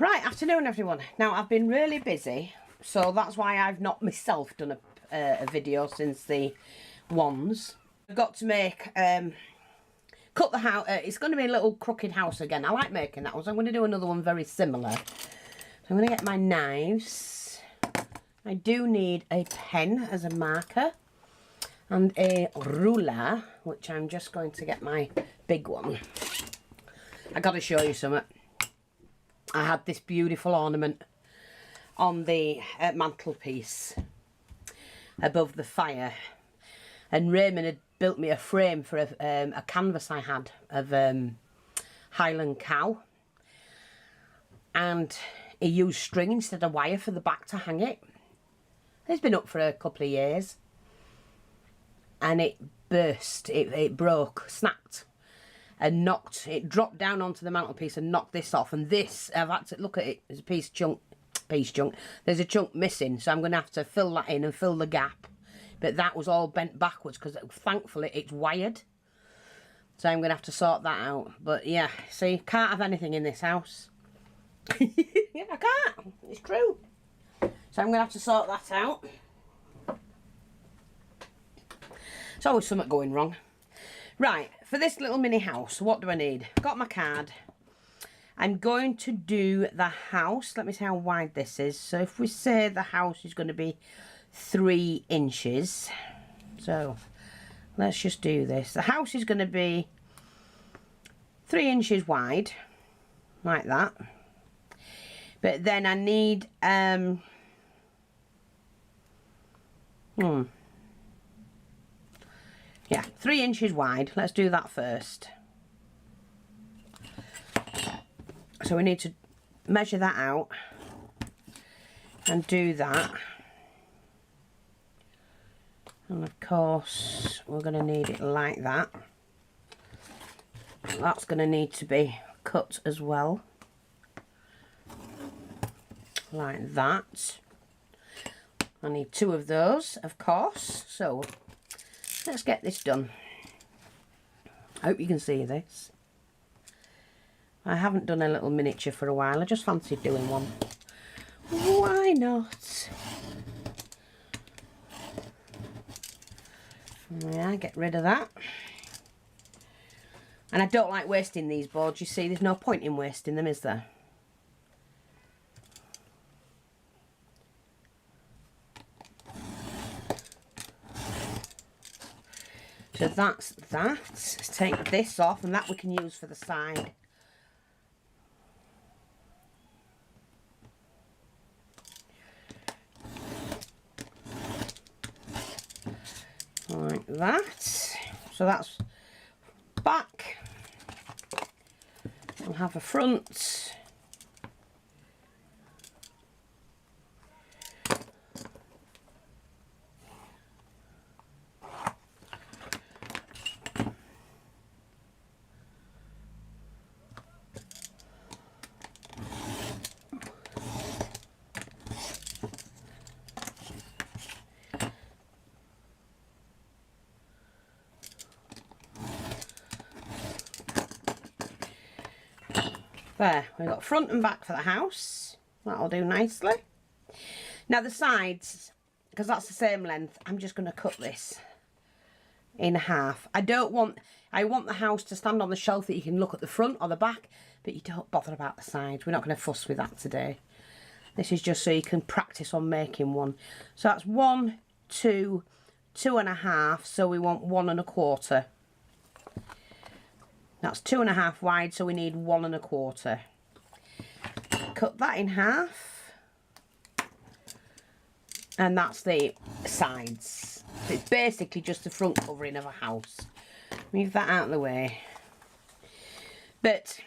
Right, afternoon everyone. Now I've been really busy, so that's why I've not myself done a video since the ones. I've got to make, cut the house, it's going to be a little crooked house again. I like making that one, so I'm going to do another one very similar. So I'm going to get my knives. I do need a pen as a marker and a ruler, which I'm just going to get my big one. I got to show you something. I had this beautiful ornament on the mantelpiece above the fire, and Raymond had built me a frame for a canvas I had of Highland cow, and he used string instead of wire for the back to hang it. It's been up for a couple of years, and it burst, it broke, snapped, and knocked, it dropped down onto the mantelpiece and knocked this off. And this, I've had to look at it, there's a piece chunk, there's a chunk missing, so I'm going to have to fill that in and fill the gap. But that was all bent backwards because thankfully it's wired, so I'm going to have to sort that out. But yeah, see, can't have anything in this house. Yeah, I can't, it's true. So I'm going to have to sort that out. There's always something going wrong. Right, for this little mini house, what do I need? Got my card. I'm going to do the house. Let me see how wide this is. So if we say the house is going to be 3 inches. So let's just do this. The house is going to be 3 inches wide, like that. But then I need yeah, 3 inches wide. Let's do that first. So we need to measure that out and do that. And of course, we're going to need it like that. That's going to need to be cut as well. Like that. I need 2 of those, of course. So let's get this done. I hope you can see this. I haven't done a little miniature for a while. I just fancied doing one. Why not? Yeah, get rid of that. And I don't like wasting these boards. You see, there's no point in wasting them, is there? So that's that. Let's take this off, and that we can use for the side. Like that. So that's back. I'll have a front. There, we've got front and back for the house. That'll do nicely. Now the sides, because that's the same length, I'm just going to cut this in half. I want the house to stand on the shelf that you can look at the front or the back, but you don't bother about the sides. We're not going to fuss with that today. This is just so you can practice on making one. So that's 1, 2, 2.5, so we want 1 1/4. That's 2.5 wide, so we need 1 1/4. Cut that in half. And that's the sides. So it's basically just the front covering of a house. Move that out of the way. But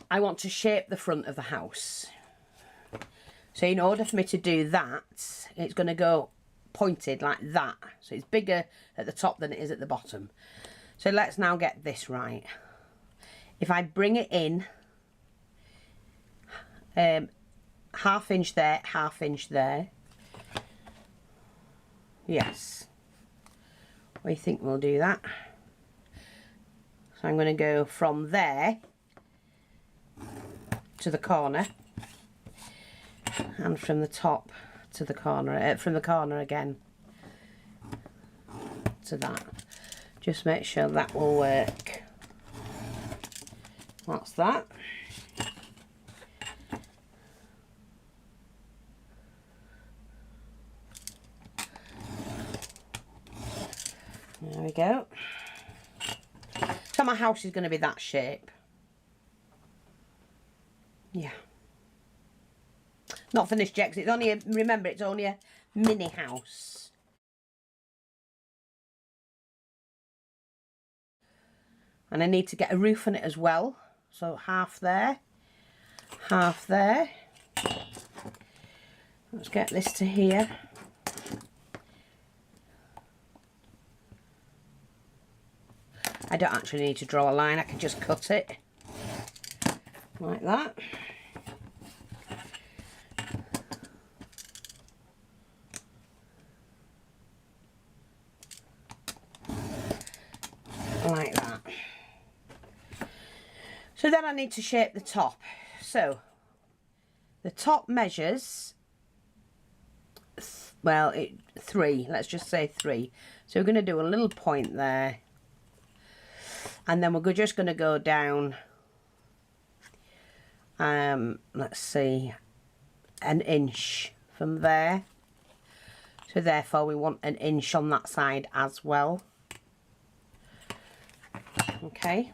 I want to shape the front of the house. So in order for me to do that, it's going to go pointed like that. So it's bigger at the top than it is at the bottom. So let's now get this right. If I bring it in, 1/2 inch there, 1/2 inch there. Yes. What do you think we'll do that? So I'm going to go from there to the corner, and from the top to the corner, from the corner again to that. Just make sure that will work. That's that. There we go. So my house is going to be that shape. Yeah. Not finished yet, 'cause it's only a, remember, it's only a mini house. And I need to get a roof on it as well. So half there, half there. Let's get this to here. I don't actually need to draw a line, I can just cut it like that. Like that. So then I need to shape the top. So the top measures, well, 3, let's just say 3. So we're going to do a little point there. And then we're just going to go down, let's see, 1 inch from there. So therefore we want 1 inch on that side as well. Okay.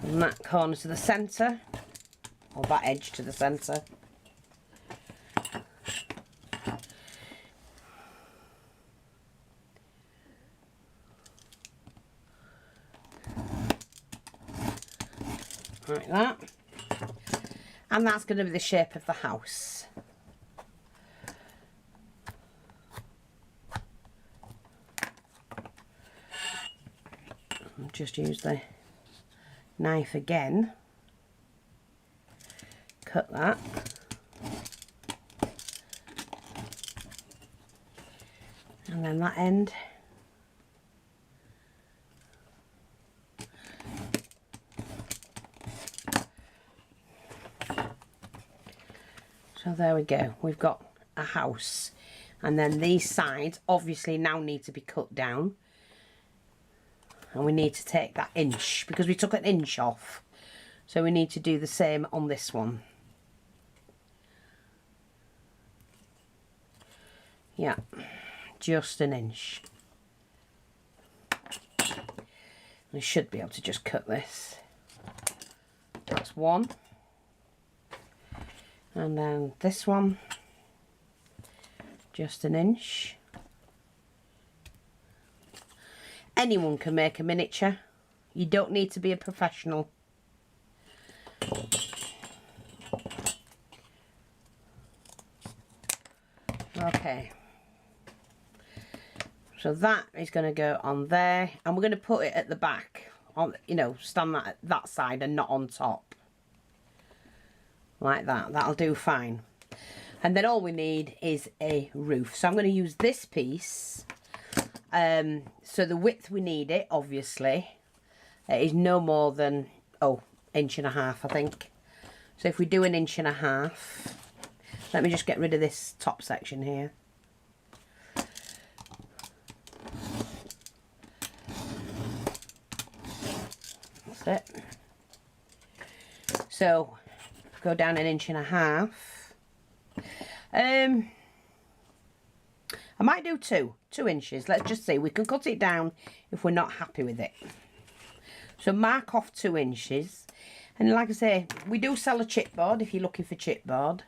From that corner to the centre, or that edge to the centre. Like that. And that's going to be the shape of the house. I'll just use the knife again. Cut that. And then that end. So there we go, we've got a house. And then these sides obviously now need to be cut down. And we need to take that inch, because we took 1 inch off. So we need to do the same on this one. Yeah, just 1 inch. I should be able to just cut this. That's 1. And then this one, just 1 inch. Anyone can make a miniature. You don't need to be a professional. Okay. So that is going to go on there, and we're going to put it at the back, on, you know, stand that at that side and not on top. Like that, that'll do fine. And then all we need is a roof. So I'm going to use this piece. So the width we need it, obviously, is no more than, 1.5 inches, I think. So if we do 1.5 inches, let me just get rid of this top section here. That's it. So go down 1.5 inches. I might do 2 inches. Let's just see. We can cut it down if we're not happy with it. So mark off 2 inches. And like I say, we do sell a chipboard if you're looking for chipboard.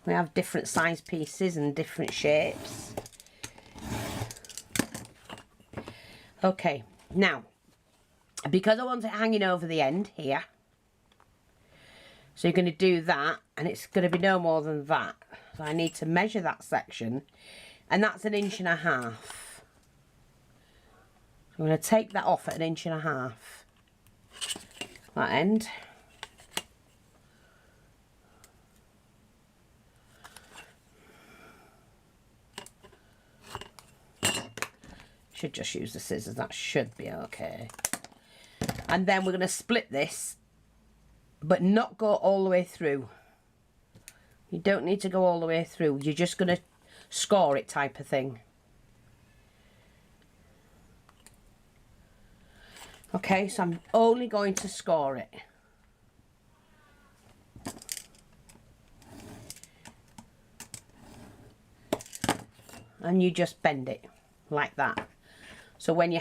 We have different size pieces and different shapes. Okay, now, because I want it hanging over the end here, so you're going to do that, and it's going to be no more than that. So I need to measure that section, and that's 1.5 inches. I'm going to take that off at 1.5 inches. That end. Should just use the scissors, that should be okay. And then we're going to split this, but not go all the way through. You don't need to go all the way through. You're just going to score it type of thing. Okay, so I'm only going to score it. And you just bend it like that. So when you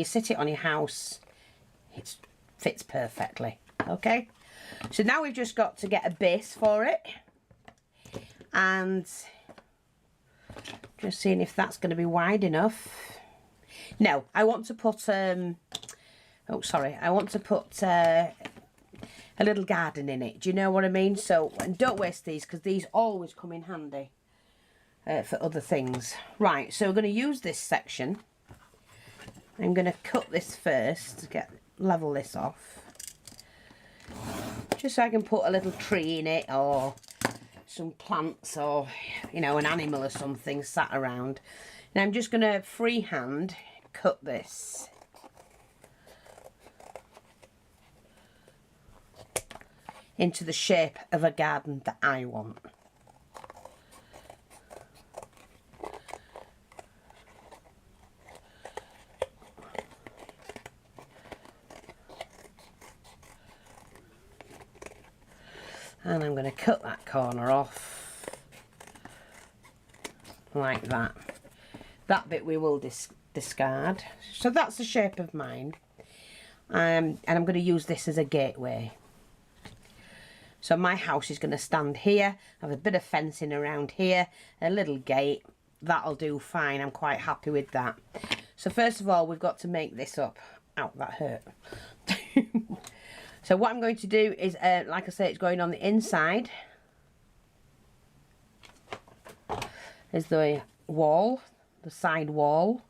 sit it on your house, it fits perfectly. Okay, so now we've just got to get a base for it, and just seeing if that's going to be wide enough. No, I want to put I want to put a little garden in it. Do you know what I mean? So, and don't waste these, because these always come in handy for other things. Right, so we're going to use this section. I'm going to cut this first to level this off, just so I can put a little tree in it, or some plants, or you know, an animal or something sat around. Now I'm just going to freehand cut this. Into the shape of a garden that I want. And I'm going to cut that corner off like that. That bit we will discard. So that's the shape of mine. And I'm going to use this as a gateway. So my house is going to stand here. I have a bit of fencing around here, a little gate. That'll do fine. I'm quite happy with that. So first of all, we've got to make this up. Ow, that hurt. So what I'm going to do is, like I say, it's going on the inside. Is the wall, the side wall.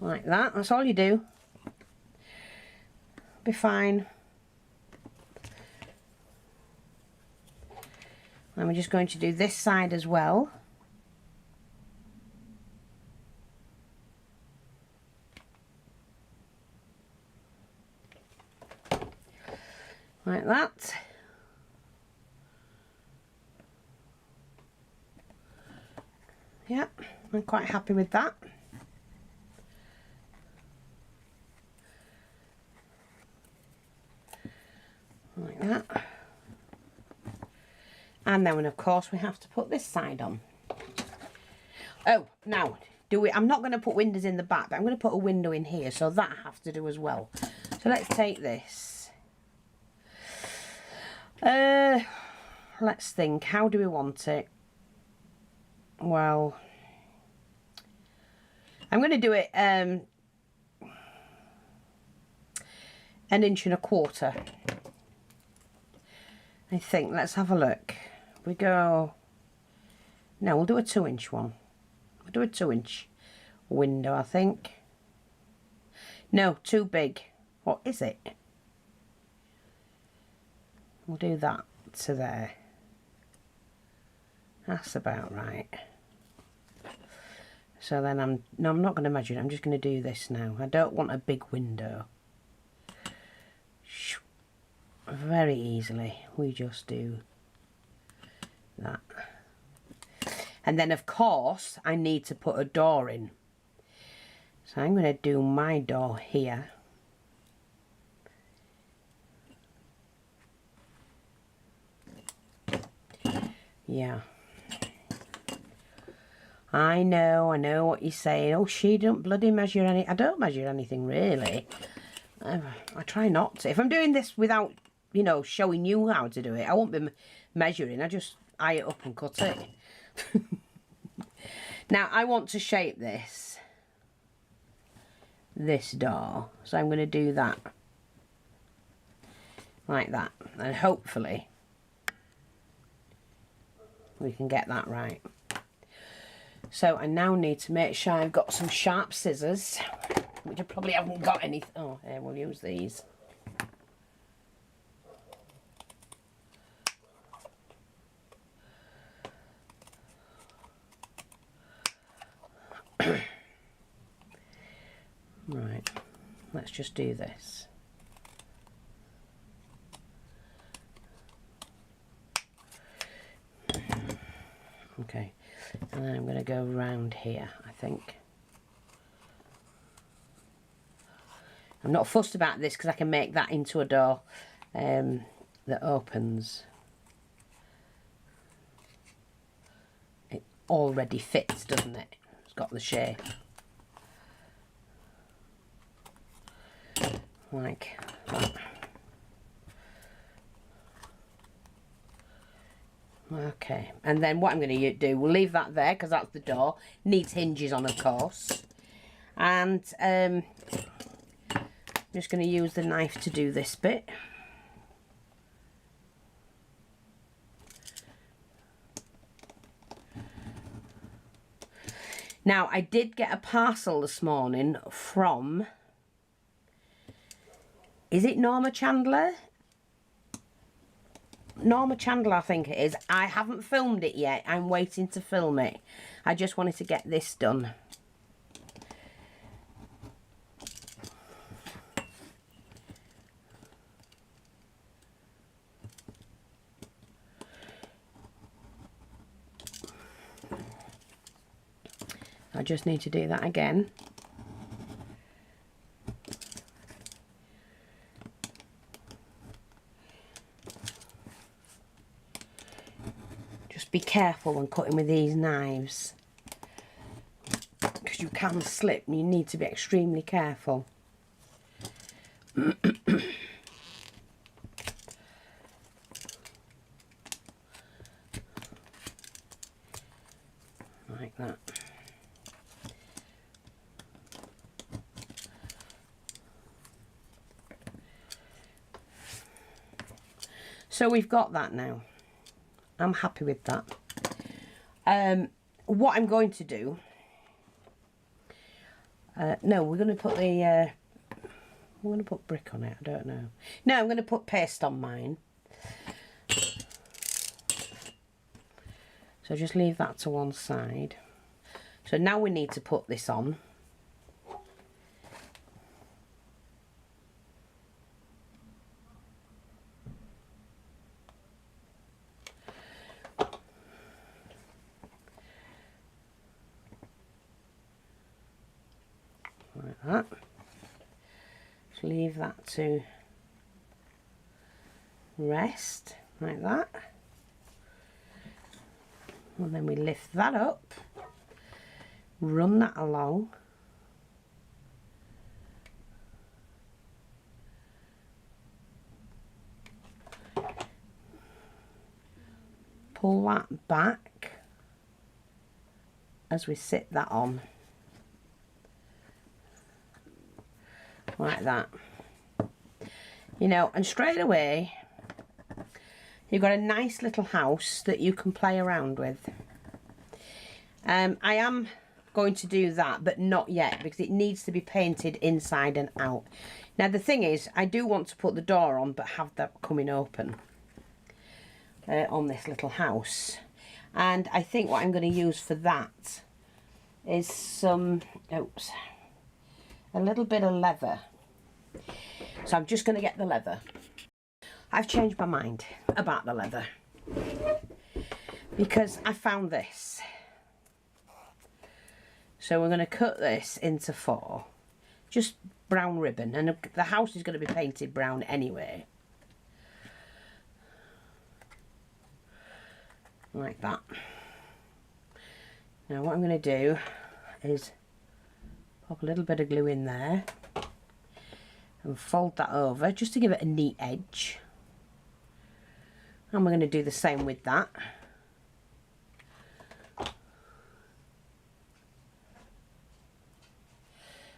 Like that. That's all you do. Be fine. And we're just going to do this side as well. Like that. Yep, I'm quite happy with that. Like that. And then of course we have to put this side on. Oh, now I'm not going to put windows in the back, but I'm going to put a window in here, so that I have to do as well. So let's take this. Let's think, how do we want it? Well, I'm going to do it 1.25 inches. I think, let's have a look. We go, no, we'll do a 2-inch one. We'll do a 2-inch window, I think. No, too big. What is it? We'll do that to there. That's about right. So then I'm not going to measure it. I'm just going to do this now. I don't want a big window. Very easily we just do that. And then of course I need to put a door in. So I'm going to do my door here. Yeah. I know what you're saying. Oh, she don't bloody measure any. I don't measure anything really. I try not to. If I'm doing this without, you know, showing you how to do it, I won't be measuring. I just eye it up and cut it. Now I want to shape this door, so I'm going to do that like that, and hopefully we can get that right. So I now need to make sure I've got some sharp scissors, which I probably haven't got any. Oh, here, we'll use these. let's just do this. Okay, and then I'm going to go round here, I think. I'm not fussed about this because I can make that into a door that opens. It already fits, doesn't it? It's got the shape. Like that. Okay, and then what I'm going to do, we'll leave that there because that's the door. Needs hinges on, of course. And I'm just going to use the knife to do this bit. Now, I did get a parcel this morning from, is it Norma Chandler? Norma Chandler, I think it is. I haven't filmed it yet. I'm waiting to film it. I just wanted to get this done. I just need to do that again. Just be careful when cutting with these knives, because you can slip and you need to be extremely careful. Like that. So we've got that now. I'm happy with that. What I'm going to do, no, we're going to put the, I'm going to put brick on it, I don't know. No, I'm going to put paste on mine. So just leave that to one side. So now we need to put this on. Like that. Just leave that to rest, like that. And then we lift that up, run that along. Pull that back as we sit that on. Like that. You know, and straight away you've got a nice little house that you can play around with. I am going to do that, but not yet, because it needs to be painted inside and out. Now the thing is, I do want to put the door on, but have that coming open on this little house. And I think what I'm going to use for that is some, oops, a little bit of leather. So I'm just going to get the leather. I've changed my mind about the leather because I found this. So we're going to cut this into 4, just brown ribbon, and the house is going to be painted brown anyway. Like that. Now what I'm going to do is pop a little bit of glue in there and fold that over just to give it a neat edge. And we're going to do the same with that.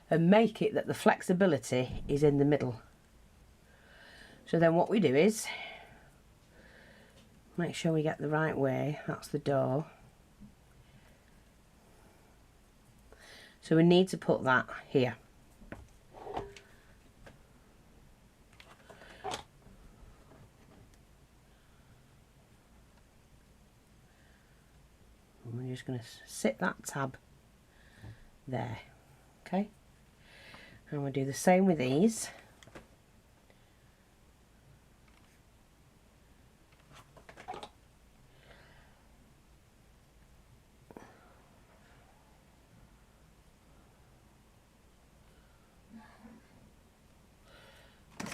And make it that the flexibility is in the middle. So then what we do is make sure we get the right way. That's the door. So we need to put that here. And we're just going to sit that tab there. Okay. And we'll do the same with these.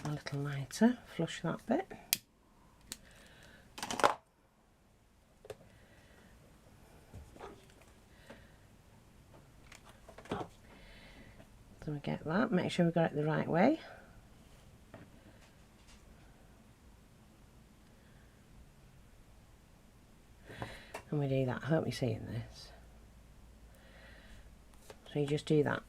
A little lighter, flush that bit. So we get that, make sure we've got it the right way. And we do that, I hope you're seeing this. So you just do that.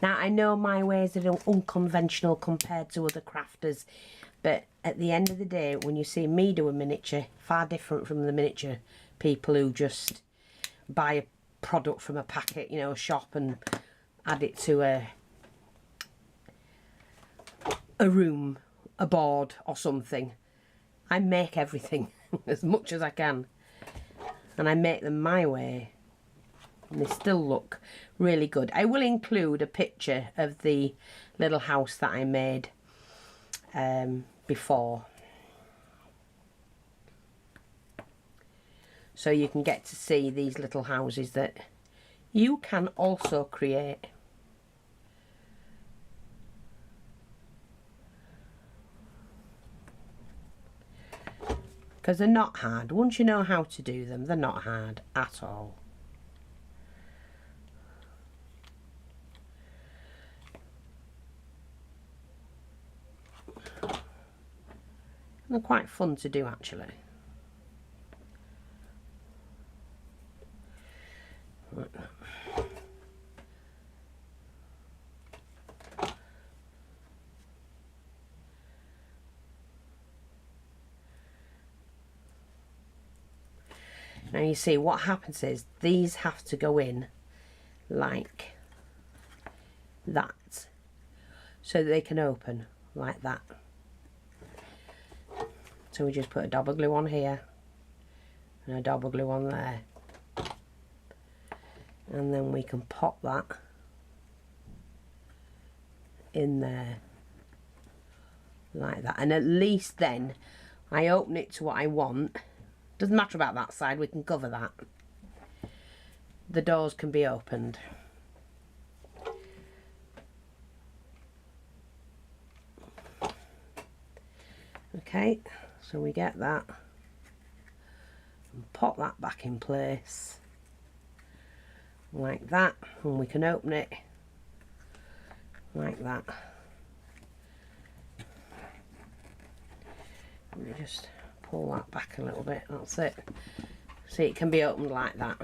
Now I know my ways are unconventional compared to other crafters, but at the end of the day, when you see me do a miniature, far different from the miniature people who just buy a product from a packet, you know, a shop, and add it to a room, a board or something. I make everything as much as I can, and I make them my way, and they still look really good. I will include a picture of the little house that I made before, so you can get to see these little houses that you can also create. Because they're not hard. Once you know how to do them, they're not hard at all. And they're quite fun to do, actually. Right. Now you see what happens is these have to go in like that, so that they can open like that. So we just put a dab of glue on here and a dab of glue on there, and then we can pop that in there like that, and at least then I open it to what I want. Doesn't matter about that side, we can cover that. The doors can be opened. Okay, so we get that and pop that back in place like that, and we can open it like that. Let me just pull that back a little bit, that's it. See, it can be opened like that,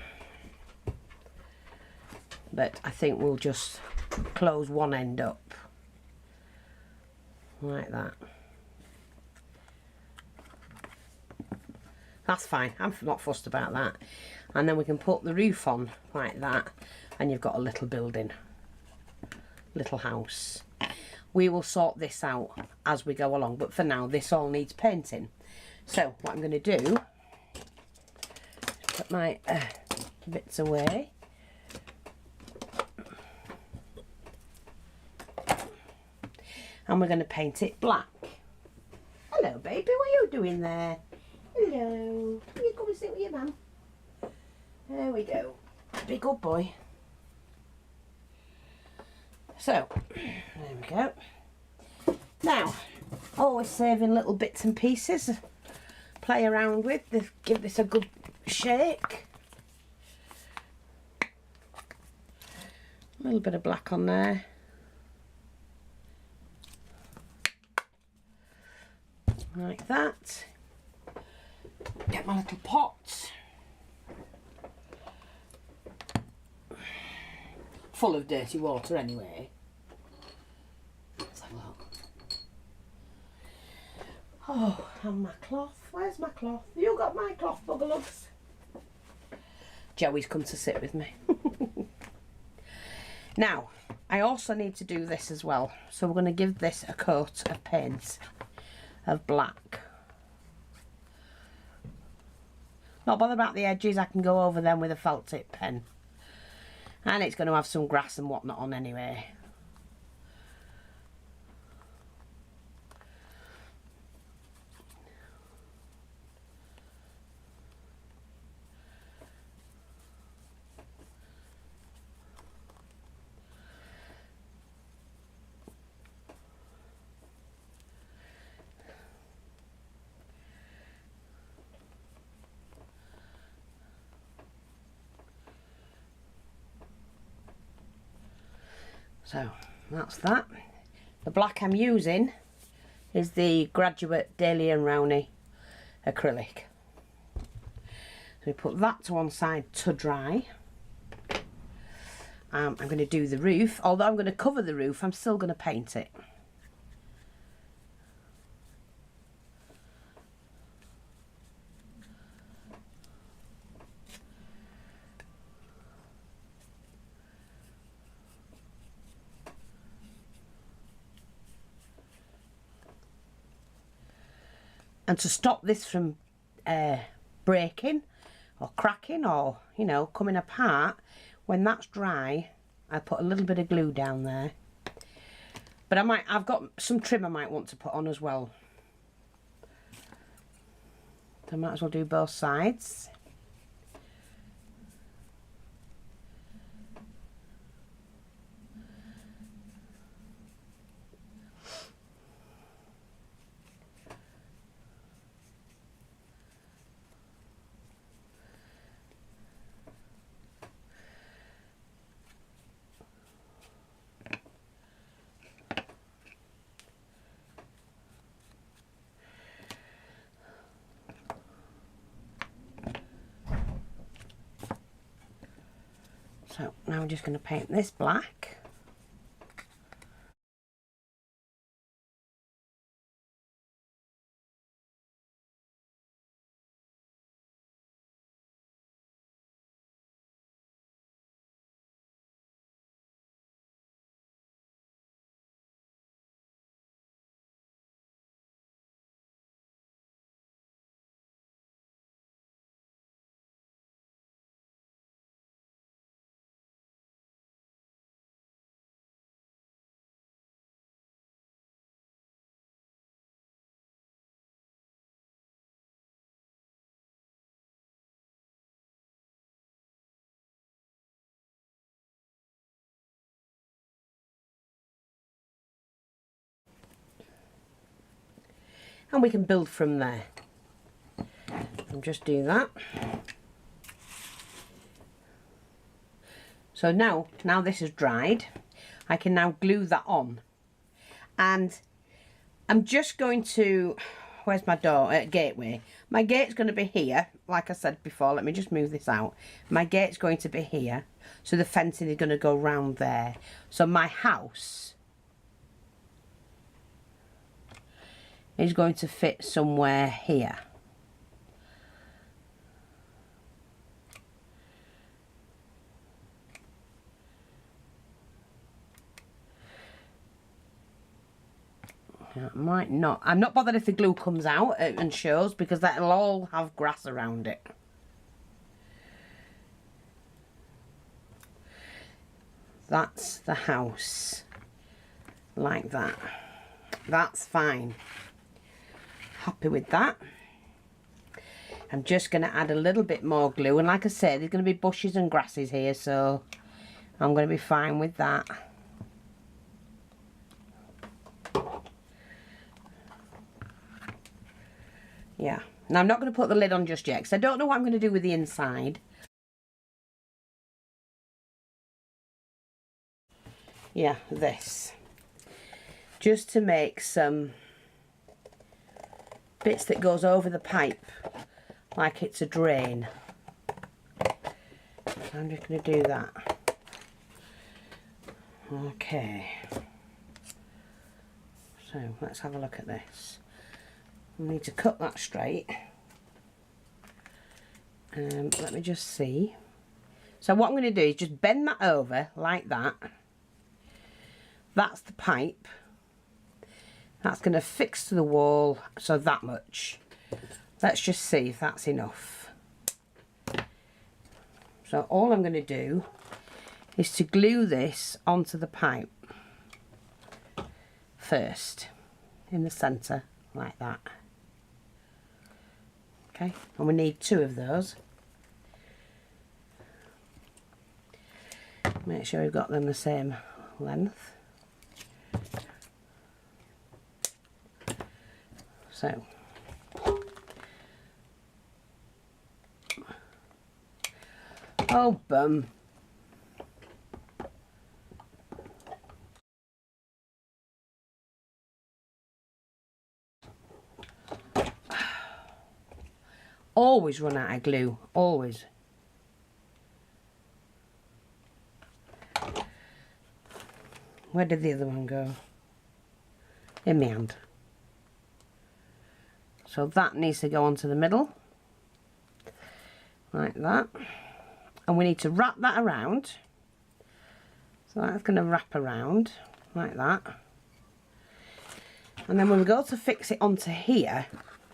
but I think we'll just close one end up like that. That's fine, I'm not fussed about that. And then we can put the roof on like that, and you've got a little building, little house. We will sort this out as we go along, but for now this all needs painting. So what I'm going to do, put my bits away. And we're going to paint it black. Hello baby, what are you doing there? Hello, you come and sit with your mum. There we go, be good boy. So, there we go. Now, always saving little bits and pieces to play around with, give this a good shake. A little bit of black on there. Like that. Get my little pot. Full of dirty water anyway. Let's have a look. Oh, and my cloth. Where's my cloth? You got my cloth, buggerlugs? Joey's come to sit with me. Now, I also need to do this as well. So we're going to give this a coat of paint of black. Not bothered about the edges, I can go over them with a felt tip pen. And it's going to have some grass and whatnot on anyway. So that's that. The black I'm using is the Graduate Daily and Rowney acrylic. So we put that to one side to dry. I'm going to do the roof. Although I'm going to cover the roof, I'm still going to paint it. And to stop this from breaking or cracking or, you know, coming apart, when that's dry, I put a little bit of glue down there. But I've got some trim I might want to put on as well. So I might as well do both sides. So now we're just going to paint this black. And we can build from there. I'll just do that. So now this is dried, I can now glue that on. And I'm just going to, where's my door? Gateway. My gate's going to be here, like I said before. Let me just move this out. My gate's going to be here, so the fencing is going to go round there. So my house is going to fit somewhere here. It might not. I'm not bothered if the glue comes out and shows, because that'll all have grass around it. That's the house. Like that. That's fine. Happy with that. I'm just going to add a little bit more glue, and like I said, there's going to be bushes and grasses here, so I'm going to be fine with that. Yeah. Now I'm not going to put the lid on just yet, because I don't know what I'm going to do with the inside. Yeah, this. Just to make some bits that goes over the pipe like it's a drain. So I'm just going to do that. Okay. So let's have a look at this. I need to cut that straight. Let me just see. So what I'm going to do is just bend that over like that. That's the pipe. That's going to fix to the wall, so that much. Let's just see if that's enough. So all I'm going to do is to glue this onto the pipe first in the centre like that. Okay, and we need 2 of those. Make sure we've got them the same length. So oh bum. Always run out of glue, always. Where did the other one go? In my hand. So that needs to go onto the middle, like that. And we need to wrap that around. So that's going to wrap around, like that. And then when we go to fix it onto here,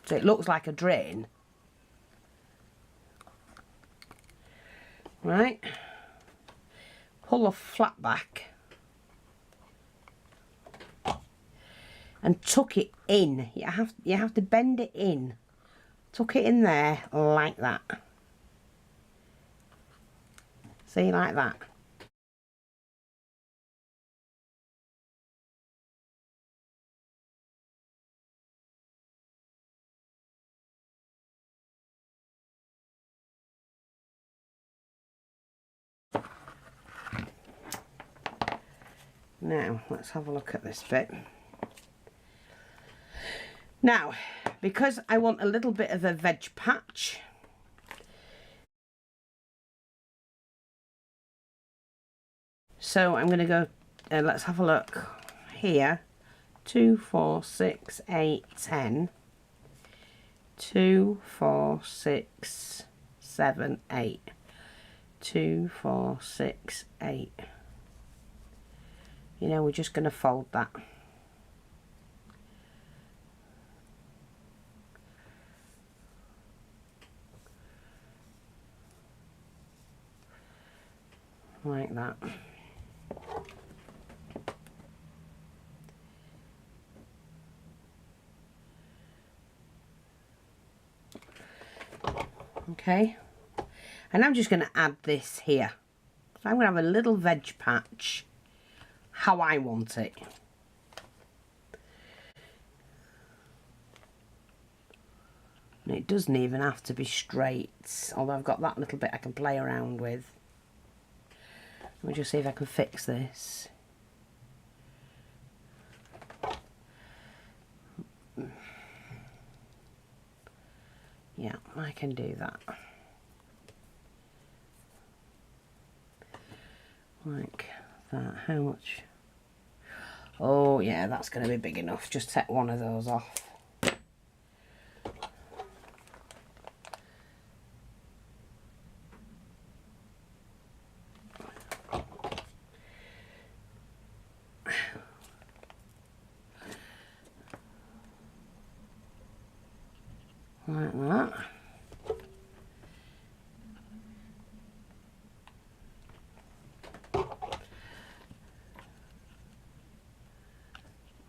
so it looks like a drain, right, pull the flap back and tuck it in. You have to bend it in, tuck it in there like that. See, like that. Now, let's have a look at this bit. Now, because I want a little bit of a veg patch, so I'm going to go, let's have a look here, 2, 4, 6, 8, 10, 2, 4, 6, 7, 8, 2, 4, 6, 8. You know, we're just going to fold that. Like that. Okay, and I'm just going to add this here. So I'm going to have a little veg patch how I want it. And it doesn't even have to be straight, although I've got that little bit I can play around with. Let me just see if I can fix this. Yeah, I can do that. Like that. How much? Oh yeah, that's going to be big enough. Just take one of those off. Like that.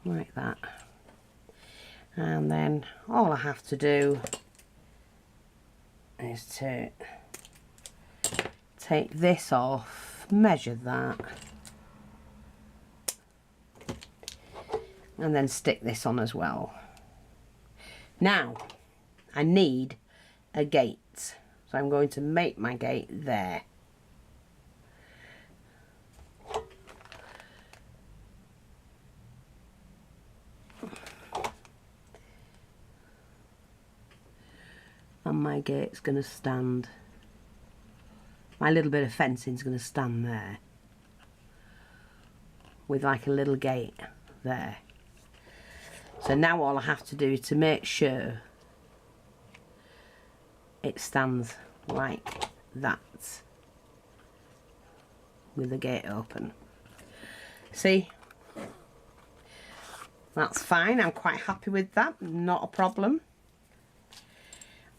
Like that. And then all I have to do is to take this off, measure that, and then stick this on as well. Now I need a gate, so I'm going to make my gate there. And my gate's going to stand, my little bit of fencing is going to stand there with like a little gate there. So now all I have to do is to make sure it stands like that with the gate open. See, that's fine. I'm quite happy with that, not a problem.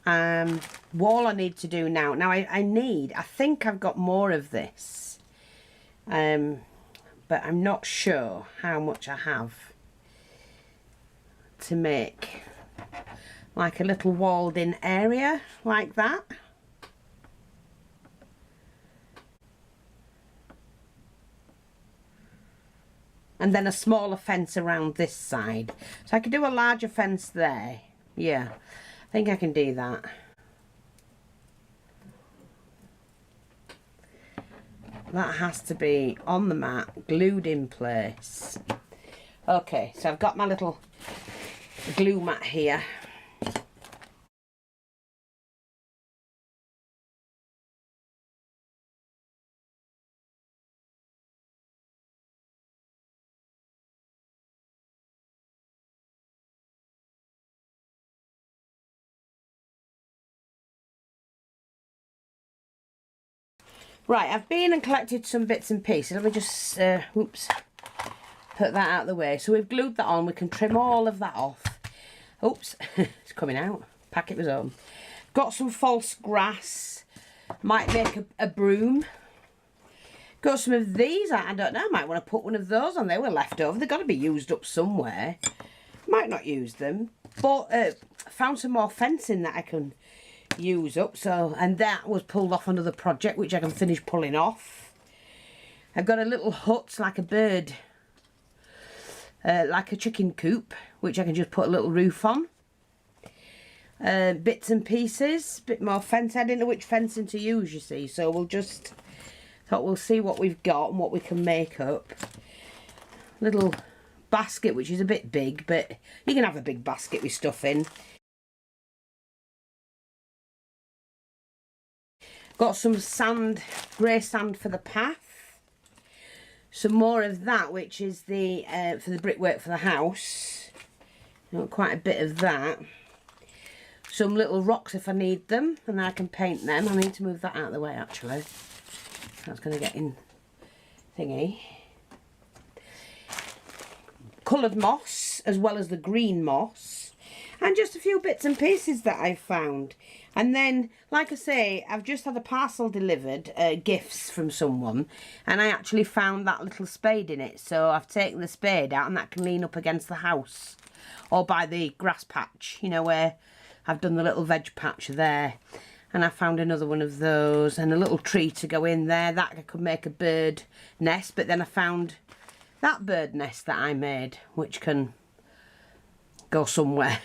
All I need to do now I think I've got more of this but I'm not sure how much I have to make like a little walled in area like that. And then a smaller fence around this side. So I could do a larger fence there. Yeah, I think I can do that. That has to be on the mat, glued in place. Okay, so I've got my little glue mat here. Right, I've been and collected some bits and pieces. Let me just, oops, put that out of the way. So we've glued that on. We can trim all of that off. Oops, it's coming out. Packet was on. Got some false grass. Might make a broom. Got some of these. I don't know. I might want to put one of those on. They were left over. They've got to be used up somewhere. Might not use them. But found some more fencing that I can use up. So, and that was pulled off another project which I can finish pulling off. I've got a little hut like a bird, like a chicken coop, which I can just put a little roof on. Bits and pieces, bit more fence. I didn't know which fencing to use, you see, so we'll just thought we'll see what we've got and what we can make up. Little basket which is a bit big, but you can have a big basket with stuff in. Got some sand, grey sand for the path. Some more of that, which is the for the brickwork for the house. Got quite a bit of that. Some little rocks if I need them, and then I can paint them. I need to move that out of the way actually. That's going to get in thingy. Coloured moss as well as the green moss, and just a few bits and pieces that I found. And then, like I say, I've just had a parcel delivered, gifts from someone, and I actually found that little spade in it. So I've taken the spade out, and that can lean up against the house or by the grass patch, you know, where I've done the little veg patch there. And I found another one of those and a little tree to go in there. That I could make a bird nest, but then I found that bird nest that I made, which can go somewhere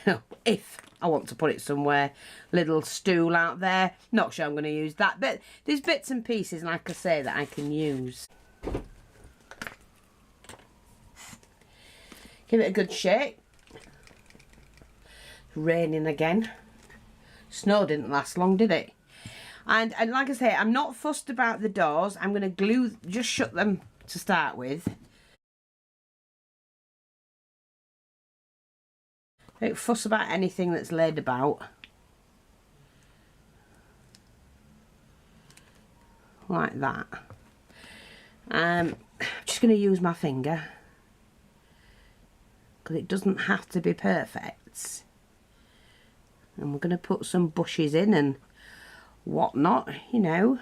if I want to put it somewhere. Little stool out there. Not sure I'm going to use that, but there's bits and pieces, like I say, that I can use. Give it a good shake. It's raining again. Snow didn't last long, did it? And like I say, I'm not fussed about the doors. I'm going to glue, just shut them to start with. Don't fuss about anything that's laid about. Like that. I'm just going to use my finger, because it doesn't have to be perfect. And we're going to put some bushes in and whatnot, you know.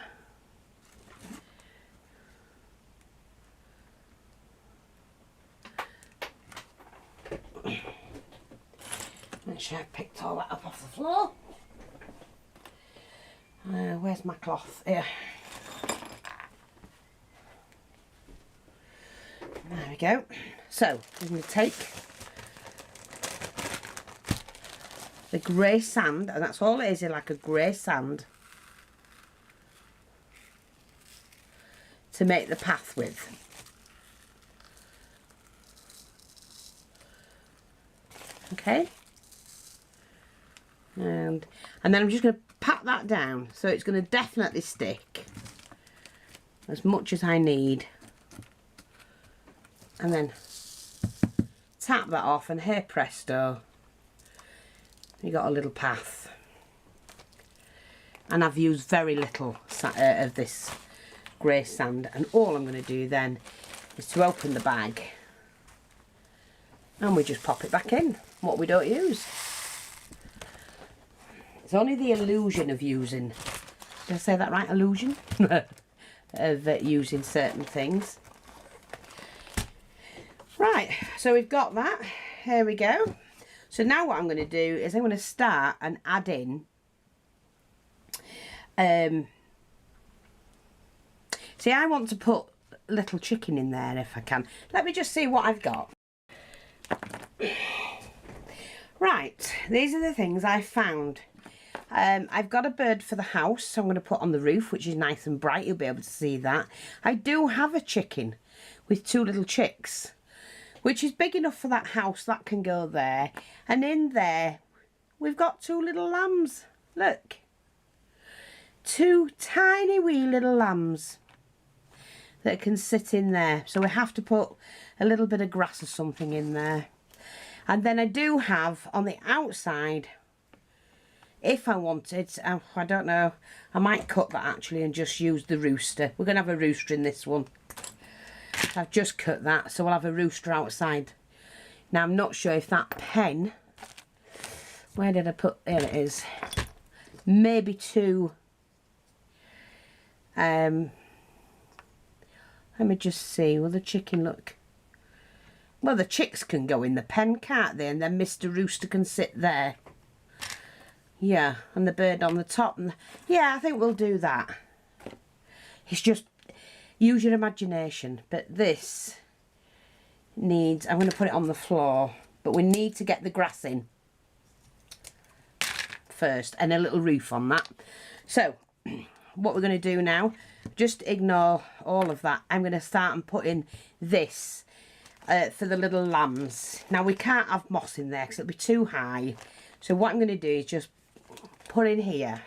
Make sure I picked all that up off the floor. Where's my cloth? Here. There we go. So I'm going to take the grey sand, and that's all it is, like a grey sand, to make the path with. Okay. And then I'm just going to pat that down, so it's going to definitely stick as much as I need. And then tap that off, and hey presto, you got a little path. And I've used very little of this grey sand, and all I'm going to do then is to open the bag and we just pop it back in, what we don't use. It's only the illusion of using. Did I say that right? Illusion? of using certain things. Right, so we've got that. Here we go. So now what I'm going to do is I'm going to start and add in see, I want to put a little chicken in there if I can. Let me just see what I've got. Right, these are the things I found. I've got a bird for the house, so I'm going to put on the roof, which is nice and bright. You'll be able to see that. I do have a chicken with 2 little chicks, which is big enough for that house. That can go there. And in there, we've got 2 little lambs. Look. 2 tiny wee little lambs that can sit in there. So we have to put a little bit of grass or something in there. And then I do have on the outside, if I wanted, I don't know, I might cut that actually and just use the rooster. We're going to have a rooster in this one. I've just cut that, so we'll have a rooster outside. Now I'm not sure if that pen, where did I put, there it is, maybe 2, let me just see, will the chicken look, well the chicks can go in the pen, can't they, and then Mr. Rooster can sit there. Yeah, and the bird on the top, and yeah, I think we'll do that. It's just, use your imagination. But this needs, I'm going to put it on the floor, but we need to get the grass in first and a little roof on that. So what we're going to do now, just ignore all of that. I'm going to start and put in this for the little lambs. Now we can't have moss in there because it'll be too high. So what I'm going to do is just put in here.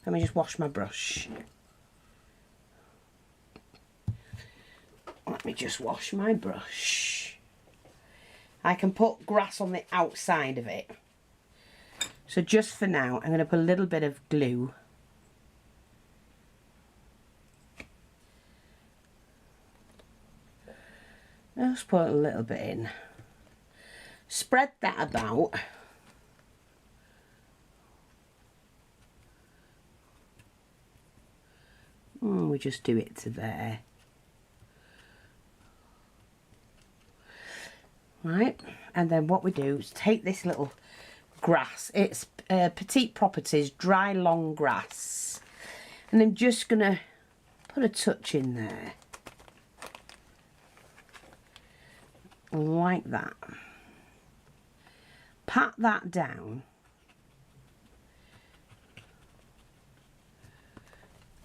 Let me just wash my brush. Let me just wash my brush. I can put grass on the outside of it. So just for now, I'm going to put a little bit of glue. I'll just put a little bit in. Spread that about. We just do it to there. Right, and then what we do is take this little grass. It's Petite Properties dry long grass, and I'm just gonna put a touch in there like that. Pat that down,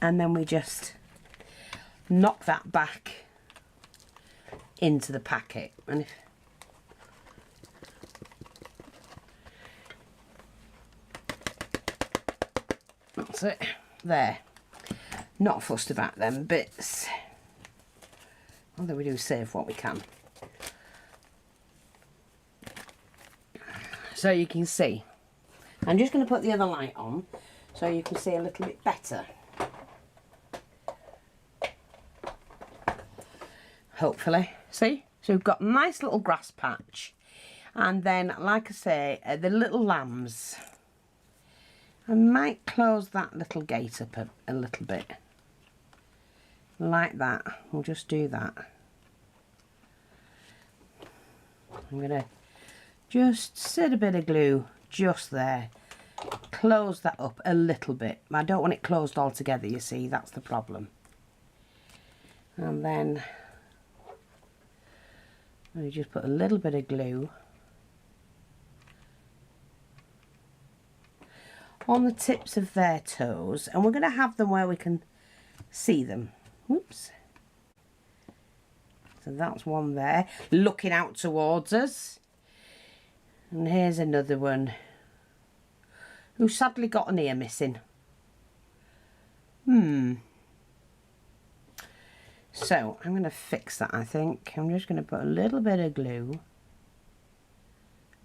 and then we just knock that back into the packet. And if that's it, there. Not fussed about them bits, although we do save what we can. So you can see, I'm just going to put the other light on so you can see a little bit better. Hopefully, see? So we've got a nice little grass patch, and then, like I say, the little lambs. I might close that little gate up a little bit, like that. We'll just do that. I'm going to just set a bit of glue just there, close that up a little bit. I don't want it closed all together, you see, that's the problem. And then I just put a little bit of glue on the tips of their toes, and we're going to have them where we can see them. Whoops. So that's one there, looking out towards us. And here's another one who sadly got an ear missing. So I'm going to fix that, I think. I'm just going to put a little bit of glue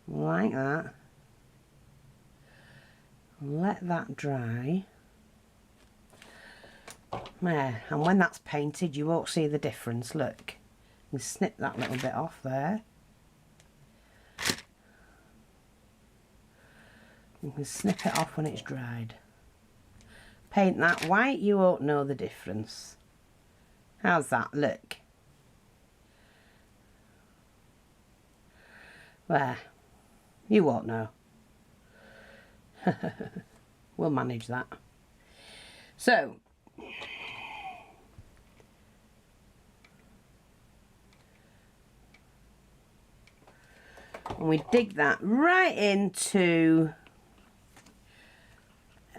like that. Let that dry. There, and when that's painted you won't see the difference. Look, you can snip that little bit off there. You can snip it off when it's dried. Paint that white, you won't know the difference. How's that look? There. You won't know. We'll manage that. So, and we dig that right into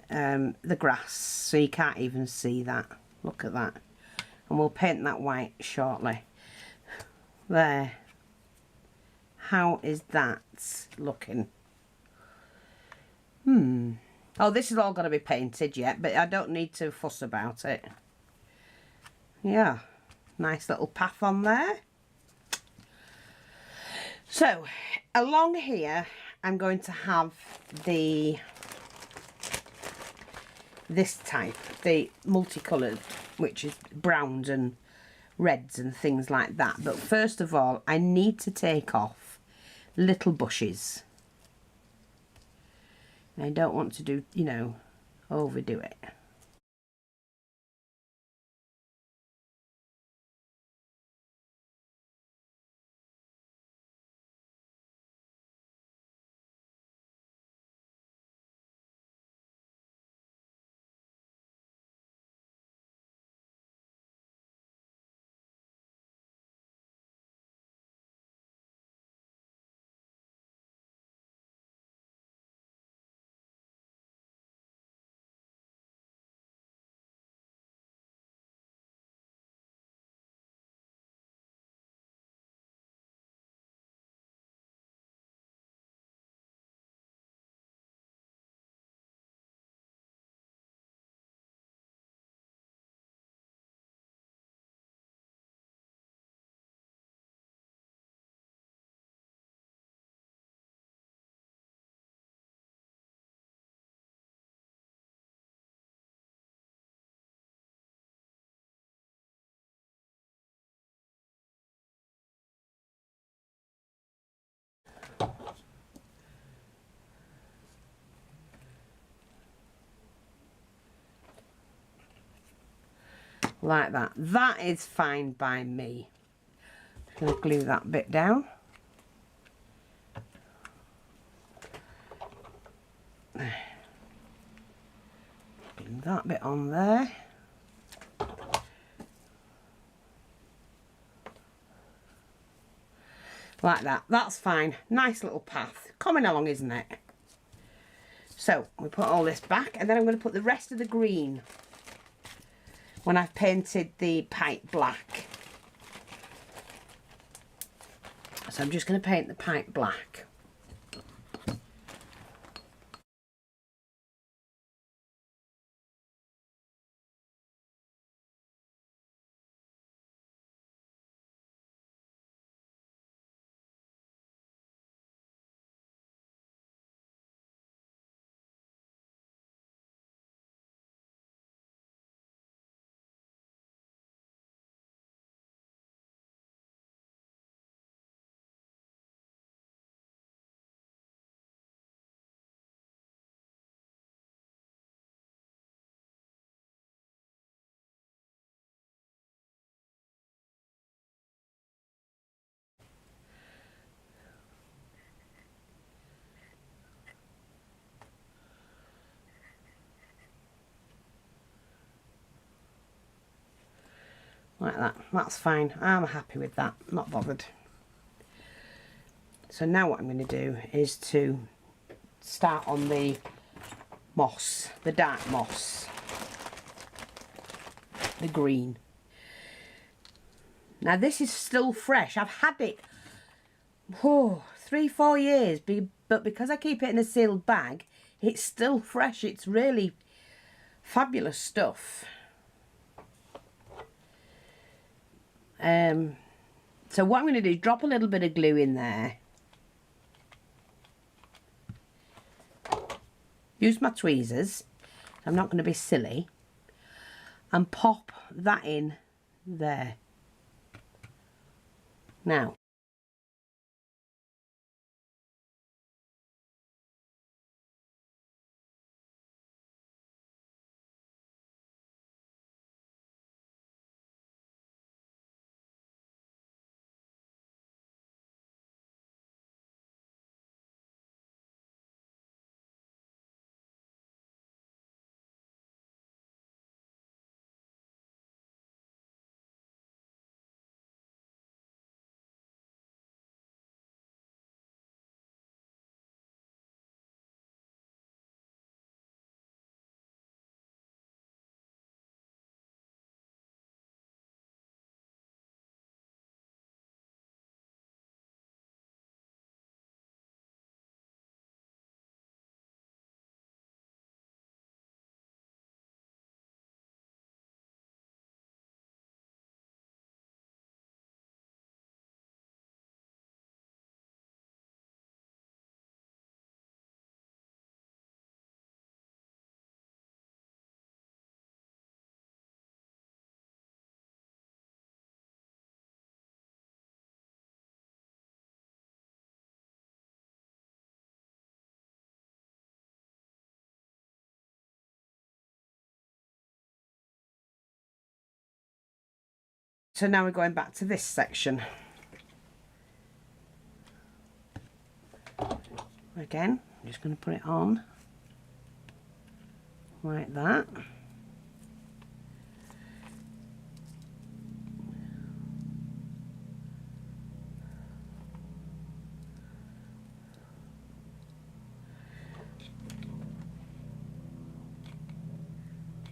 the grass, so you can't even see that. Look at that. And we'll paint that white shortly. There. How is that looking? Oh, this is all going to be painted yet, but I don't need to fuss about it. Yeah, nice little path on there. So, along here, I'm going to have this type, the multicoloured, which is browns and reds and things like that. But first of all, I need to take off little bushes. I don't want to do, you know, overdo it. Like that. That is fine by me. Just going to glue that bit down. Glue that bit on there. Like that. That's fine. Nice little path. Coming along, isn't it? So, we put all this back, and then I'm going to put the rest of the green when I've painted the pipe black. So I'm just going to paint the pipe black. Like that. That's fine. I'm happy with that. Not bothered. So now what I'm going to do is to start on the moss, the dark moss, the green. Now this is still fresh. I've had it 3-4 years, but because I keep it in a sealed bag, it's still fresh. It's really fabulous stuff. So what I'm going to do is drop a little bit of glue in there. Use my tweezers. I'm not going to be silly. And pop that in there. Now, So now we're going back to this section. Again, I'm just going to put it on like that.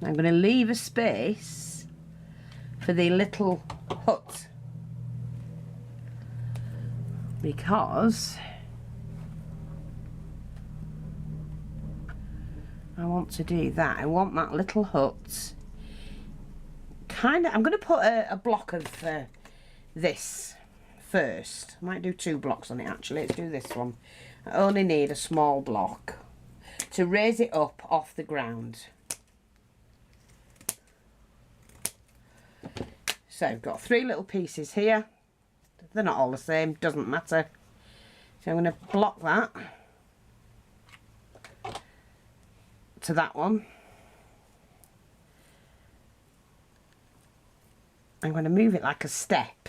I'm going to leave a space for the little hut because I want to do that. I want that little hut kind of. I'm going to put a block of this first. I might do 2 blocks on it actually. Let's do this one. I only need a small block to raise it up off the ground. So I've got 3 little pieces here. They're not all the same, doesn't matter. So I'm going to block that to that one. I'm going to move it like a step.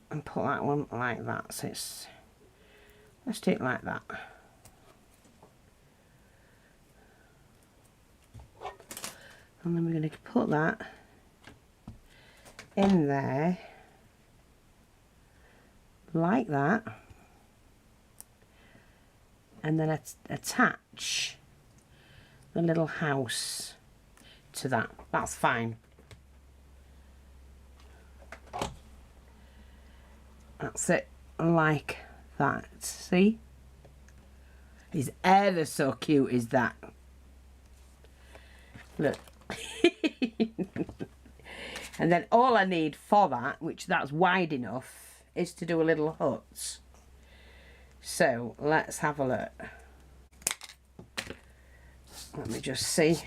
And put that one like that. So it's, let's do it like that. And then we're going to put that in there like that, and then attach the little house to that. That's fine. That's it, like that. See? Is ever so cute, is that? Look. And then all I need for that, which that's wide enough, is to do a little hut. So let's have a look. Let me just see.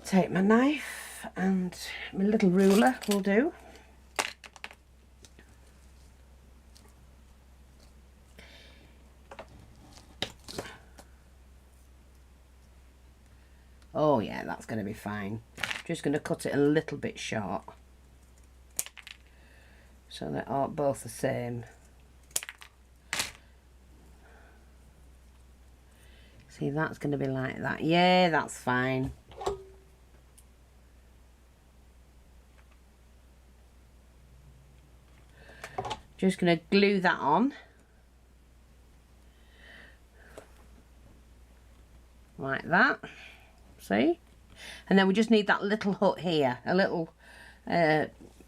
Take my knife and my little ruler will do. Oh yeah, that's going to be fine. Just going to cut it a little bit short so they're all both the same. See, that's going to be like that. Yeah, that's fine. Just going to glue that on like that. See? And then we just need that little hut here, a little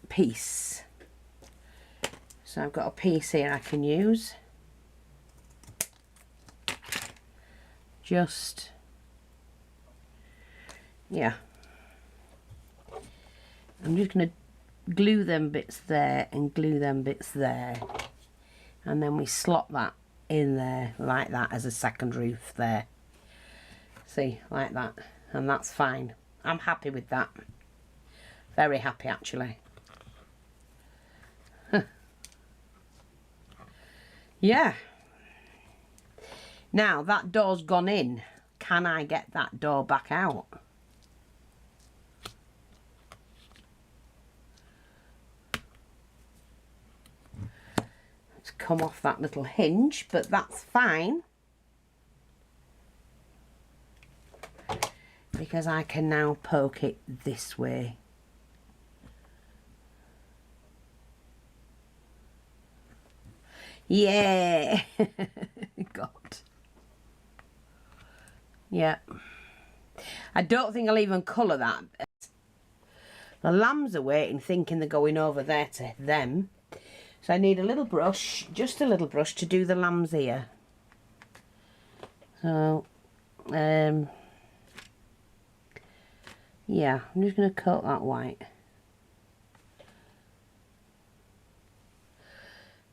piece. So I've got a piece here I can use. Just, yeah. I'm just going to glue them bits there and glue them bits there. And then we slot that in there like that as a second roof there. See, like that. And that's fine. I'm happy with that. Very happy actually. Yeah. Now that door's gone in. Can I get that door back out? It's come off that little hinge, but that's fine. Because I can now poke it this way. Yeah! God. Yeah. I don't think I'll even colour that. The lambs are waiting, thinking they're going over there to them. So I need a little brush, just a little brush, to do the lamb's ear. So, yeah, I'm just going to coat that white.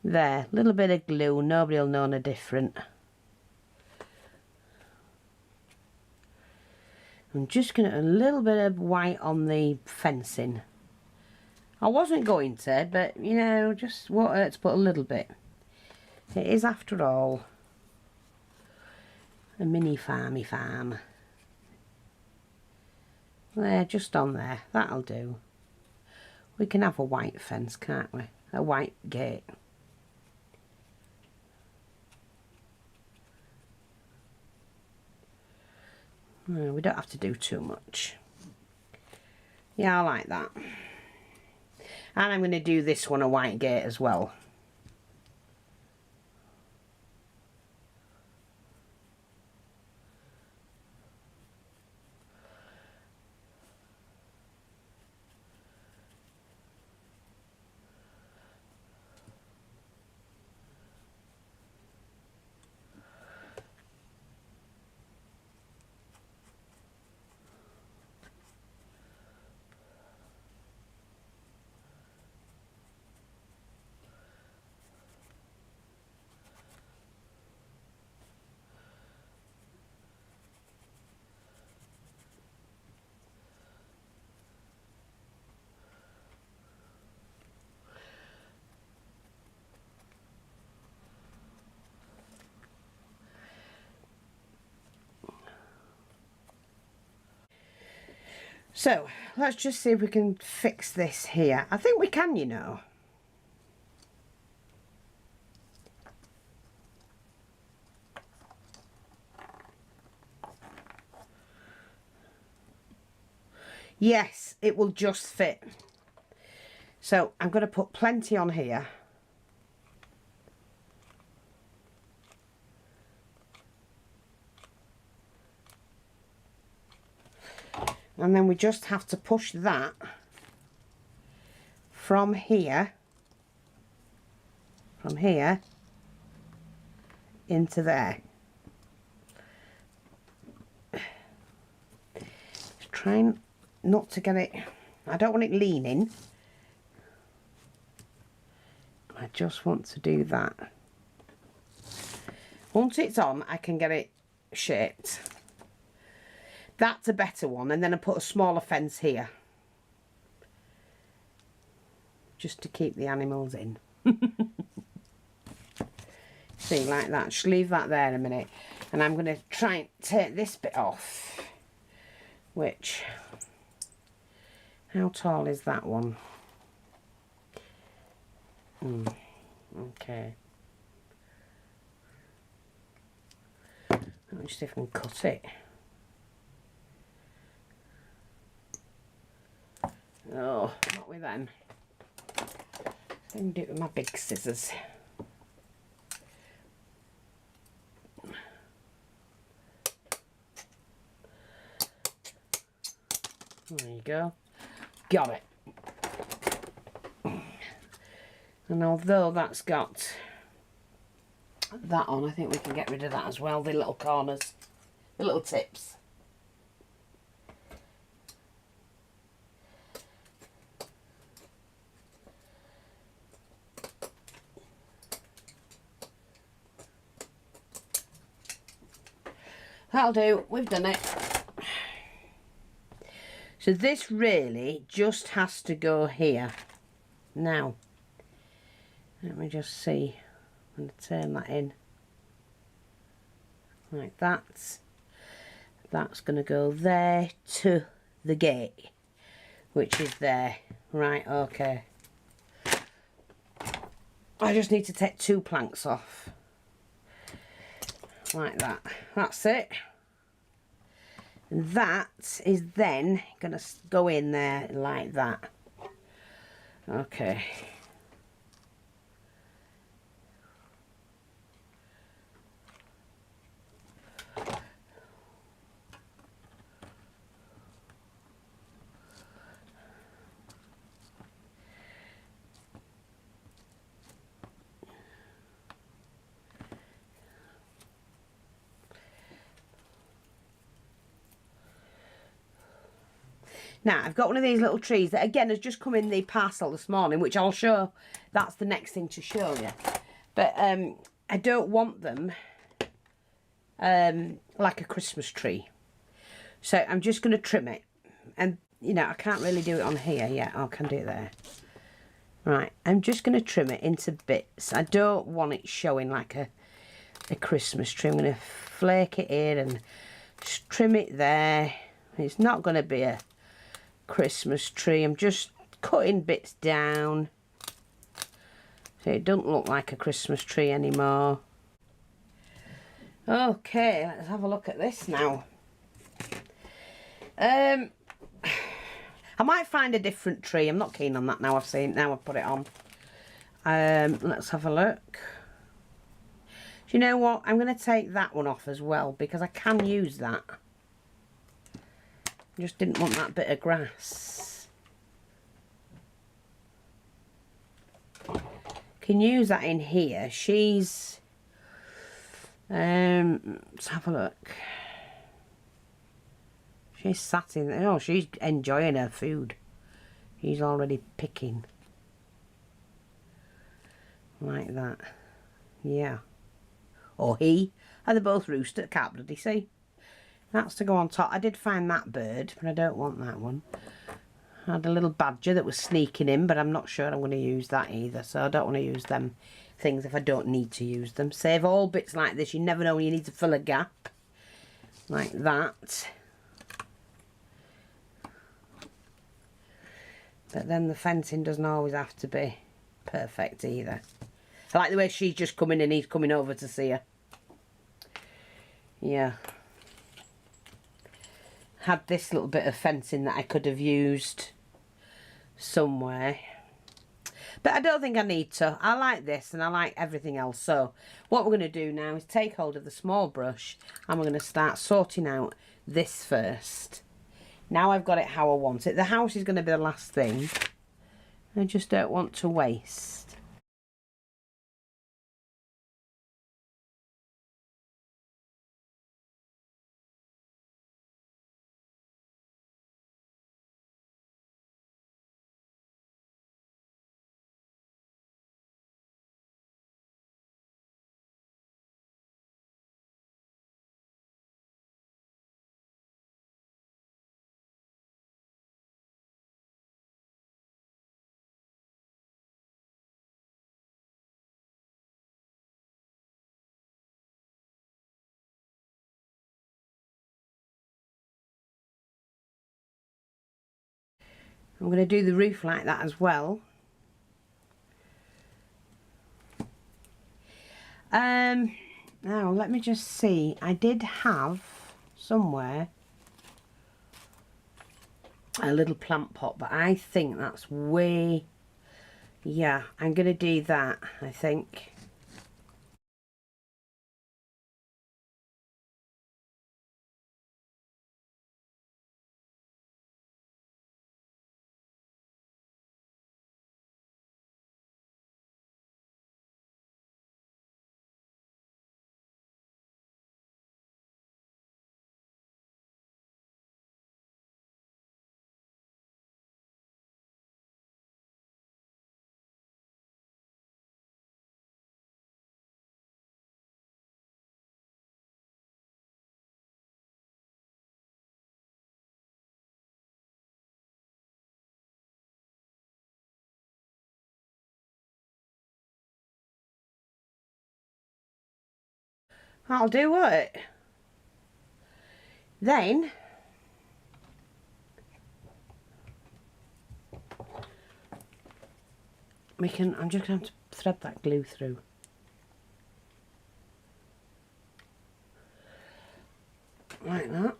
There, a little bit of glue, nobody will know no different. I'm just going to a little bit of white on the fencing. I wasn't going to, but you know, just won't hurt to put a little bit. It is, after all, a mini farmy farm. There, just on there. That'll do. We can have a white fence, can't we? A white gate. No, we don't have to do too much. Yeah, I like that. And I'm going to do this one a white gate as well. So, let's just see if we can fix this here. I think we can, you know. Yes, it will just fit. So, I'm going to put plenty on here. And then we just have to push that from here into there. Just trying not to get it, I don't want it leaning. I just want to do that. Once it's on, I can get it shaped. That's a better one, and then I put a smaller fence here. Just to keep the animals in. See, like that. Just leave that there a minute. And I'm going to try and take this bit off. Which, how tall is that one? Okay. Let me just see if I can cut it. Oh, not with them. I can do it with my big scissors. There you go. Got it. And although that's got that on, I think we can get rid of that as well. The little corners, the little tips. That'll do, we've done it. So this really just has to go here. Now, let me just see. I'm going to turn that in. Like that. That's going to go there to the gate, which is there. Right, okay. I just need to take 2 planks off. Like that. That's it. And that is then going to go in there like that. Okay. Now, I've got one of these little trees that, again, has just come in the parcel this morning, which I'll show. That's the next thing to show you. But I don't want them like a Christmas tree. So I'm just going to trim it. And, you know, I can't really do it on here yet. I can do it there. Right, I'm just going to trim it into bits. I don't want it showing like a Christmas tree. I'm going to flake it in and just trim it there. It's not going to be a Christmas tree. I'm just cutting bits down so it doesn't look like a Christmas tree anymore. Okay, let's have a look at this now. I might find a different tree. I'm not keen on that now. I've seen it. Now I've put it on. Let's have a look. Do you know what? I'm going to take that one off as well because I can use that. Just didn't want that bit of grass. Can use that in here. She's let's have a look. She's sat in there. Oh, she's enjoying her food. She's already picking. Like that. Yeah. Or he. And they both roost at cat bloody see. That's to go on top. I did find that bird, but I don't want that one. I had a little badger that was sneaking in, but I'm not sure I'm going to use that either. So I don't want to use them things if I don't need to use them. Save all bits like this. You never know when you need to fill a gap. Like that. But then the fencing doesn't always have to be perfect either. I like the way she's just coming and he's coming over to see her. Yeah. Had this little bit of fencing that I could have used somewhere. But I don't think I need to. I like this and I like everything else. So what we're going to do now is take hold of the small brush and we're going to start sorting out this first. Now I've got it how I want it. The house is going to be the last thing. I just don't want to waste. I'm going to do the roof like that as well. Now let me just see. I did have somewhere a little plant pot, but I think that's way... Yeah, I'm going to do that, I think. I'll do it. Then we can, I'm just going to have to thread that glue through. Like that.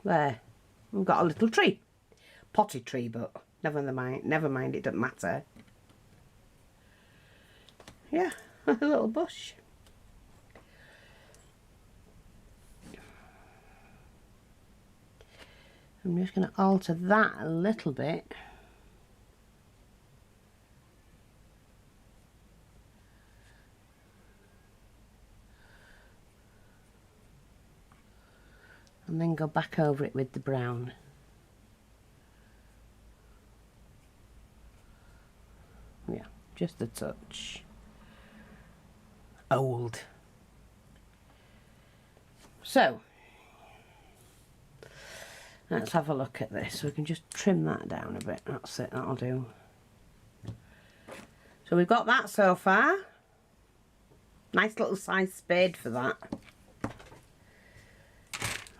There. We've got a little tree. Potted tree, but never mind, it doesn't matter. Yeah, a little bush. I'm just going to alter that a little bit. And then go back over it with the brown. Yeah, just a touch. Old. So, let's have a look at this. So we can just trim that down a bit. That's it, that'll do. So we've got that so far. Nice little size spade for that.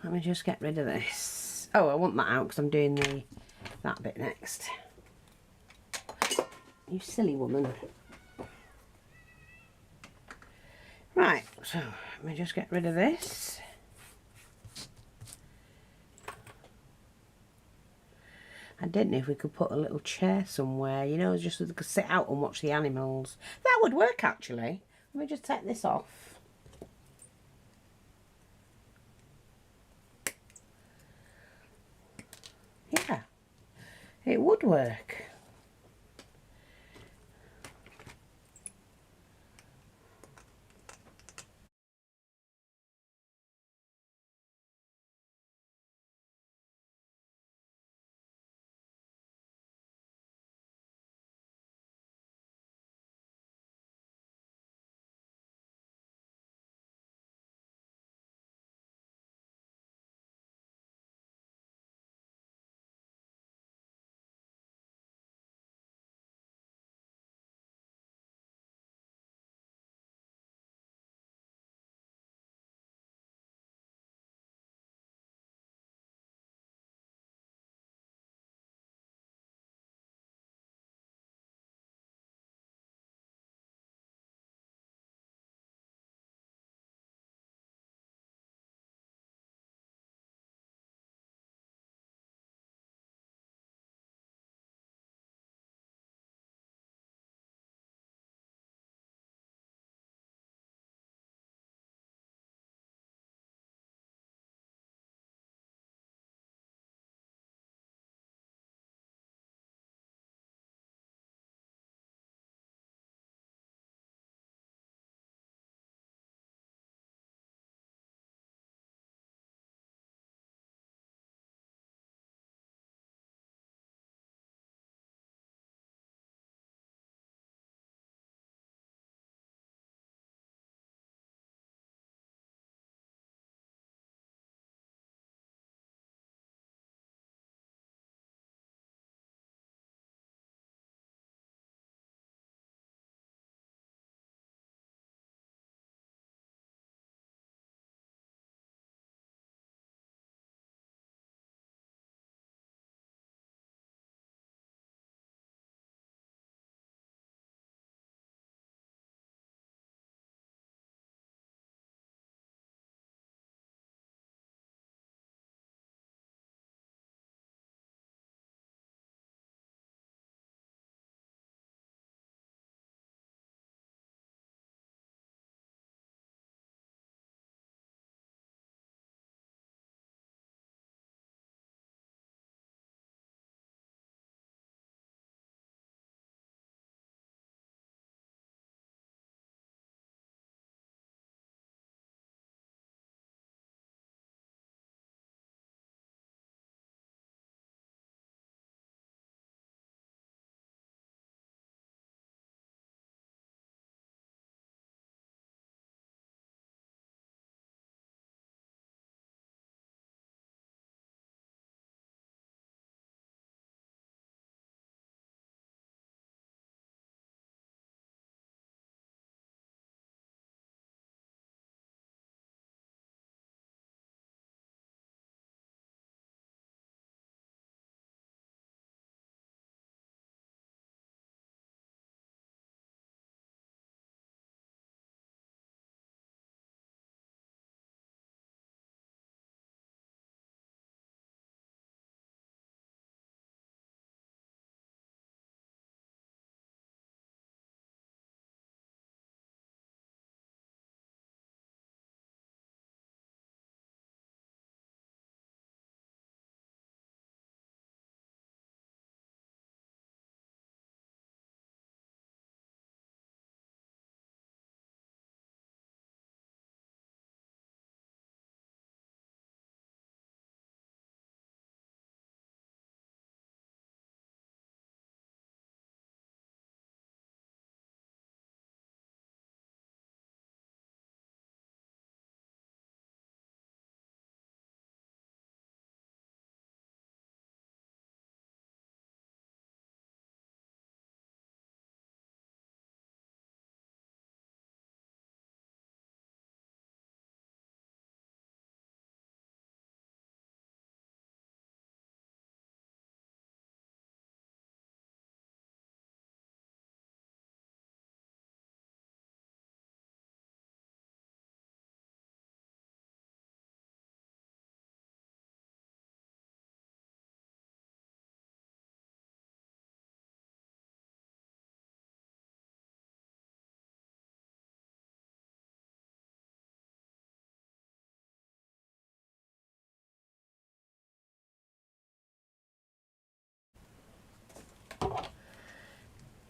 let me just get rid of this. Oh, I want that out because I'm doing that bit next. You silly woman. Right, so let me just get rid of this. I didn't know if we could put a little chair somewhere, you know, just so they could sit out and watch the animals. That would work, actually. Let me just take this off. Yeah, it would work.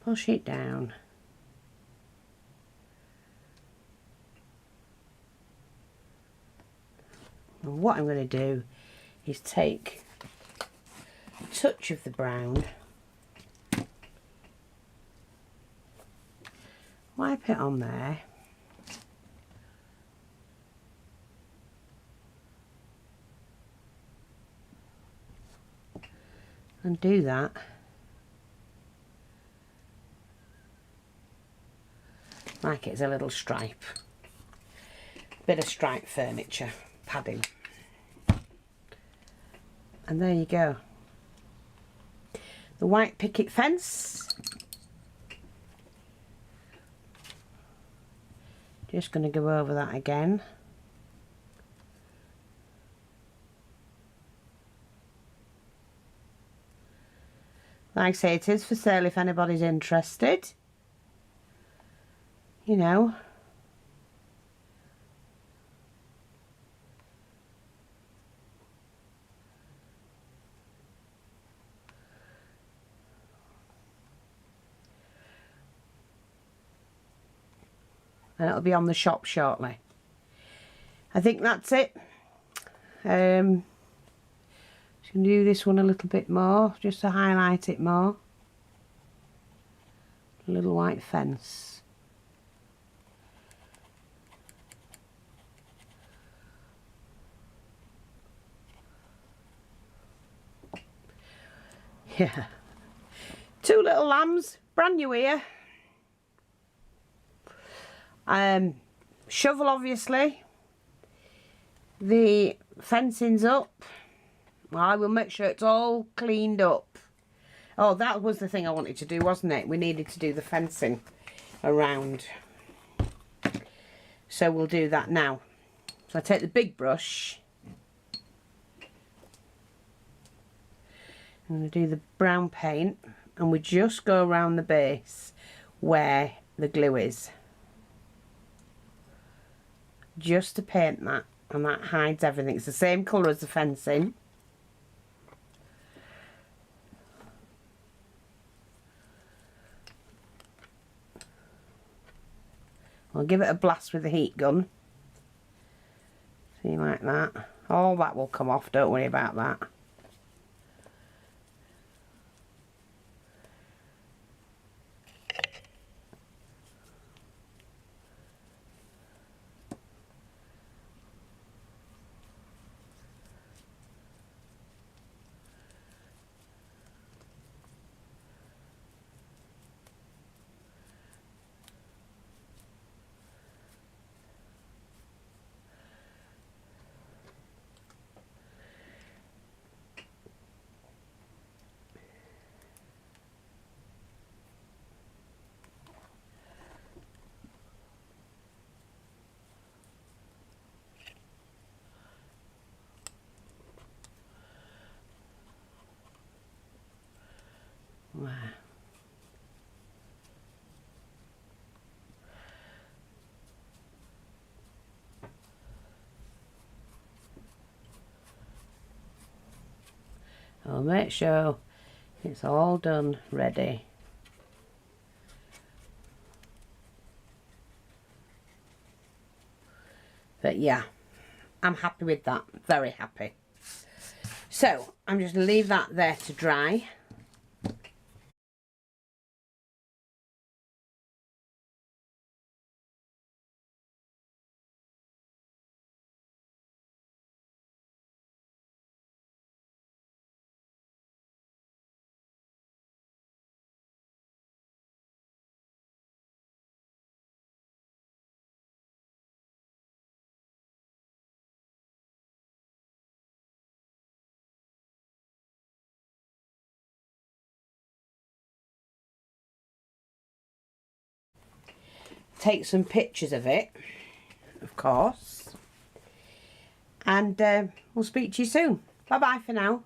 push it down. And what I'm going to do is take a touch of the brown, wipe it on there, and do that like it's a little stripe. Bit of stripe furniture padding. And there you go. The white picket fence. Just going to go over that again. Like I say, it is for sale if anybody's interested. You know. And it'll be on the shop shortly. I think that's it. Just going to do this one a little bit more, just to highlight it more. A little white fence. Yeah. Two little lambs, brand new here. Shovel, obviously. The fencing's up. I will make sure it's all cleaned up. Oh, that was the thing I wanted to do, wasn't it? We needed to do the fencing around. So we'll do that now. So I take the big brush. I'm going to do the brown paint. And we just go around the base where the glue is. Just to paint that. And that hides everything. It's the same colour as the fencing. I'll give it a blast with the heat gun. See, like that. All that will come off, don't worry about that. Wow. I'll make sure it's all done, ready. But yeah, I'm happy with that, very happy. So I'm just going to leave that there to dry. Take some pictures of it, of course, and we'll speak to you soon. Bye bye for now.